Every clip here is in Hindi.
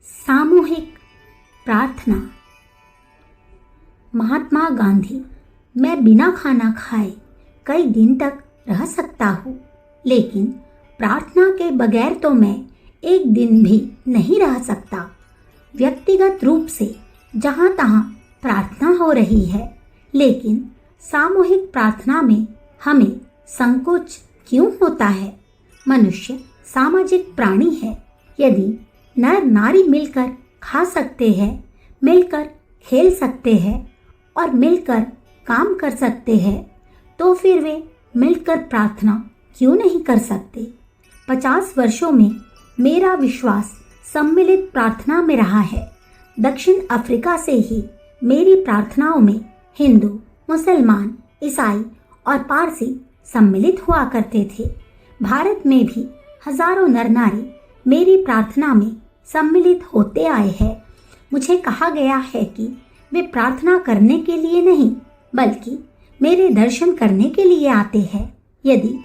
सामूहिक प्रार्थना। महात्मा गांधी। मैं बिना खाना खाए कई दिन तक रह सकता हूँ, लेकिन प्रार्थना के बगैर तो मैं एक दिन भी नहीं रह सकता। व्यक्तिगत रूप से जहाँ तहाँ प्रार्थना हो रही है, लेकिन सामूहिक प्रार्थना में हमें संकोच क्यों होता है? मनुष्य सामाजिक प्राणी है। यदि नर नारी मिलकर खा सकते हैं, मिलकर खेल सकते हैं और मिलकर काम कर सकते हैं, तो फिर वे मिलकर प्रार्थना क्यों नहीं कर सकते? 50 वर्षों में मेरा विश्वास सम्मिलित प्रार्थना में रहा है। दक्षिण अफ्रीका से ही मेरी प्रार्थनाओं में हिंदू, मुसलमान, ईसाई और पारसी सम्मिलित हुआ करते थे। भारत में भी हजारों नर नारी मेरी प्रार्थना में सम्मिलित होते आए हैं। मुझे कहा गया है कि वे प्रार्थना करने के लिए नहीं, बल्कि मेरे दर्शन करने के लिए आते हैं। यदि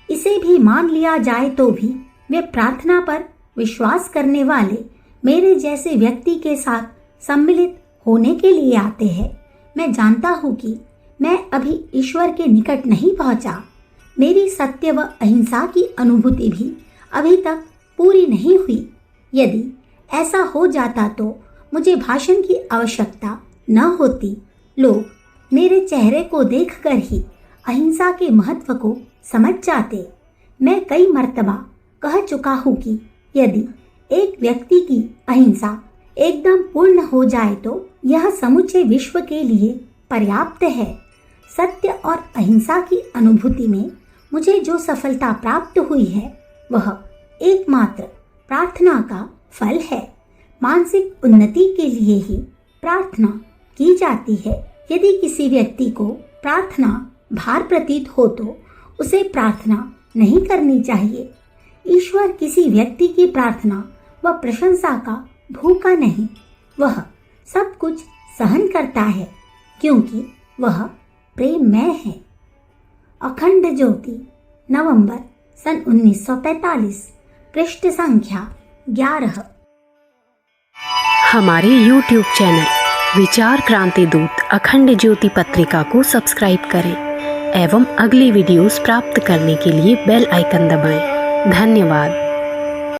इसे भी मान लिया जाए तो भी वे प्रार्थना पर विश्वास करने वाले मेरे जैसे व्यक्ति के साथ सम्मिलित होने के लिए आते हैं। मैं जानता हूँ कि मैं अभी ईश्वर के निकट नहीं पहुँचा। मेरी सत्य व अहिंसा की अनुभूति भी अभी तक पूरी नहीं हुई। यदि ऐसा हो जाता तो मुझे भाषण की आवश्यकता न होती। लोग मेरे चेहरे को देखकर ही अहिंसा के महत्व को समझ जाते। मैं कई मर्तबा कह चुका हूँ कि यदि एक व्यक्ति की अहिंसा एकदम पूर्ण हो जाए तो यह समूचे विश्व के लिए पर्याप्त है। सत्य और अहिंसा की अनुभूति में मुझे जो सफलता प्राप्त हुई है, वह एकमात्र प्रार्थना का फल है। मानसिक उन्नति के लिए ही प्रार्थना की जाती है। यदि किसी व्यक्ति को प्रार्थना भार प्रतीत हो तो उसे प्रार्थना नहीं करनी चाहिए। ईश्वर किसी व्यक्ति की प्रार्थना व प्रशंसा का भूखा नहीं, वह सब कुछ सहन करता है क्योंकि वह प्रेममय है। अखंड ज्योति, नवंबर सन 1945, पृष्ठ संख्या 11। हमारे YouTube चैनल विचार क्रांति दूत अखंड ज्योति पत्रिका को सब्सक्राइब करें एवं अगली वीडियोस प्राप्त करने के लिए बेल आइकन दबाएं। धन्यवाद।